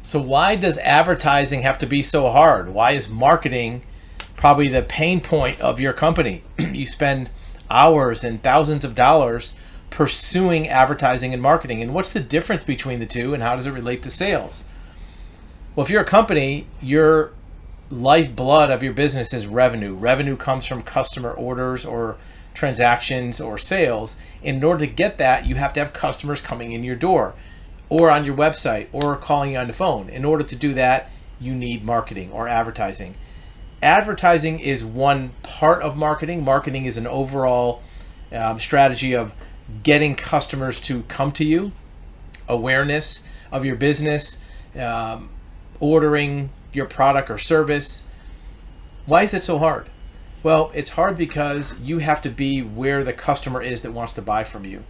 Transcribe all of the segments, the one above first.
So why does advertising have to be so hard? Why is marketing probably the pain point of your company? You spend hours and thousands of dollars pursuing advertising and marketing. And what's the difference between the two, and how does it relate to sales? Well, if you're a company, your lifeblood of your business is revenue. Revenue comes from customer orders or transactions or sales. In order to get that, you have to have customers coming in your door or on your website or calling you on the phone. In order to do that, you need marketing or advertising. Advertising is one part of marketing. Marketing is an overall strategy of getting customers to come to you, awareness of your business, ordering your product or service. Why is it so hard? Well, it's hard because you have to be where the customer is that wants to buy from you.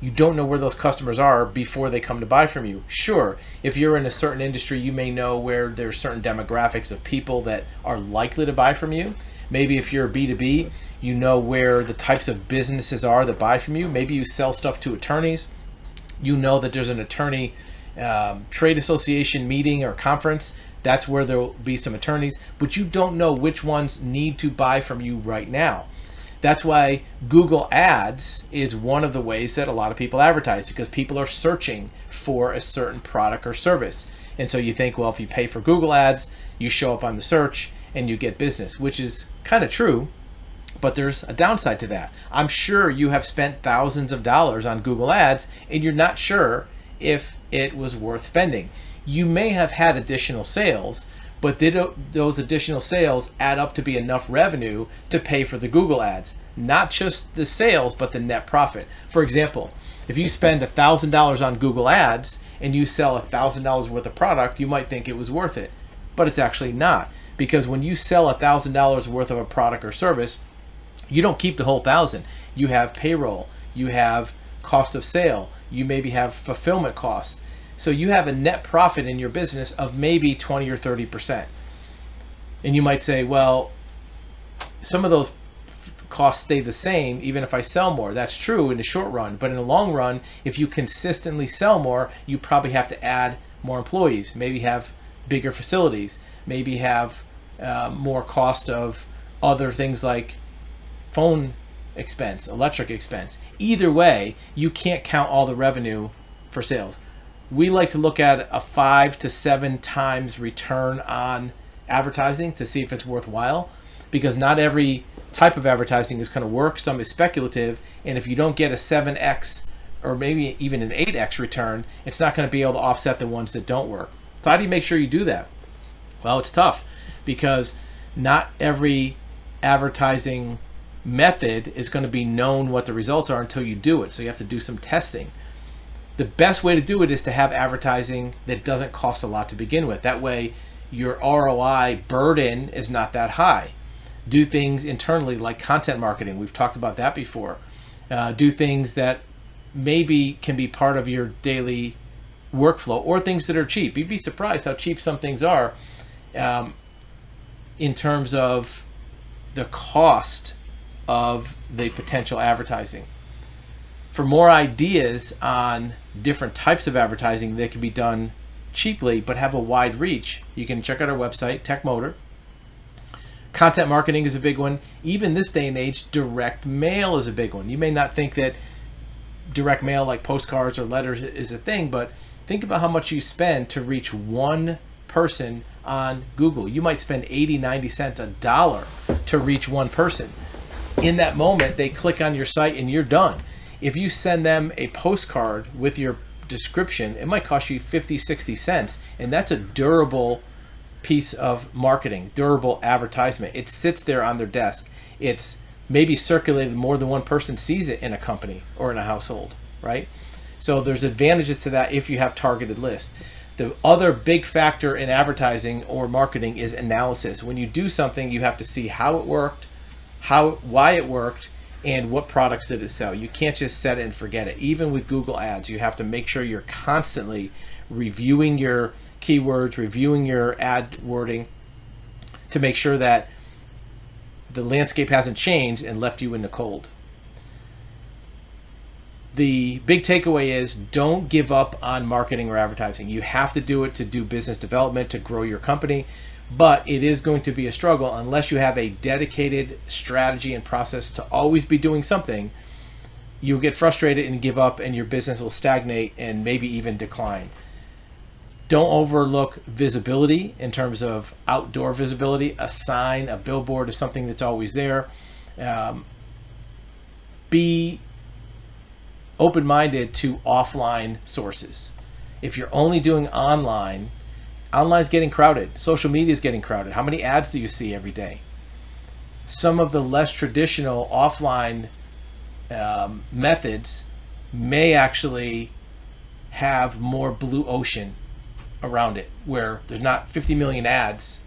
You don't know where those customers are before they come to buy from you. Sure, if you're in a certain industry, you may know where there's certain demographics of people that are likely to buy from you. Maybe if you're a B2B, you know where the types of businesses are that buy from you. Maybe you sell stuff to attorneys. You know that there's an attorney trade association meeting or conference. That's where there will be some attorneys, but you don't know which ones need to buy from you right now. That's why Google Ads is one of the ways that a lot of people advertise, because people are searching for a certain product or service. And so you think, well, if you pay for Google Ads, you show up on the search and you get business, which is kind of true, but there's a downside to that. I'm sure you have spent thousands of dollars on Google Ads and you're not sure if it was worth spending. You may have had additional sales, but those additional sales add up to be enough revenue to pay for the Google Ads, not just the sales, but the net profit. For example, if you spend $1,000 on Google Ads and you sell $1,000 worth of product, you might think it was worth it, but it's actually not, because when you sell $1,000 worth of a product or service, you don't keep the whole thousand. You have payroll, you have cost of sale, you maybe have fulfillment costs. So you have a net profit in your business of maybe 20 or 30%. And you might say, well, some of those costs stay the same even if I sell more. That's true in the short run, but in the long run, if you consistently sell more, you probably have to add more employees, maybe have bigger facilities, maybe have more cost of other things like phone expense, electric expense. Either way, you can't count all the revenue for sales. We like to look at a 5 to 7 times return on advertising to see if it's worthwhile, because not every type of advertising is going to work. Some is speculative, and if you don't get a 7x or maybe even an 8x return, it's not going to be able to offset the ones that don't work. So how do you make sure you do that? Well, it's tough, because not every advertising method is going to be known what the results are until you do it. So you have to do some testing. The best way to do it is to have advertising that doesn't cost a lot to begin with. That way your ROI burden is not that high. Do things internally like content marketing. We've talked about that before. Do things that maybe can be part of your daily workflow, or things that are cheap. You'd be surprised how cheap some things are in terms of the cost of the potential advertising. For more ideas on different types of advertising that can be done cheaply but have a wide reach, you can check out our website, TechMotor. Content marketing is a big one. Even this day and age, direct mail is a big one. You may not think that direct mail like postcards or letters is a thing, but think about how much you spend to reach one person on Google. You might spend 80, 90 cents, $1 to reach one person. In that moment, they click on your site and you're done. If you send them a postcard with your description, it might cost you 50, 60 cents, and that's a durable piece of marketing, durable advertisement. It sits there on their desk. It's maybe circulated, more than one person sees it in a company or in a household, right? So there's advantages to that if you have targeted lists. The other big factor in advertising or marketing is analysis. When you do something, you have to see how it worked, why it worked, and what products did it sell. You can't just set it and forget it. Even with Google Ads, you have to make sure you're constantly reviewing your keywords, reviewing your ad wording to make sure that the landscape hasn't changed and left you in the cold. The big takeaway is don't give up on marketing or advertising. You have to do it to do business development, to grow your company, but it is going to be a struggle unless you have a dedicated strategy and process to always be doing something. You'll get frustrated and give up, and your business will stagnate and maybe even decline. Don't overlook visibility in terms of outdoor visibility. A sign, a billboard is something that's always there. Be open-minded to offline sources. If you're only doing online, online's getting crowded. Social media is getting crowded. How many ads do you see every day? Some of the less traditional offline methods may actually have more blue ocean around it, where there's not 50 million ads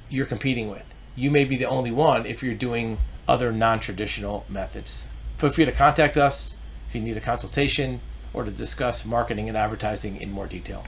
you're competing with. You may be the only one if you're doing other non-traditional methods. Feel free to contact us if you need a consultation or to discuss marketing and advertising in more detail.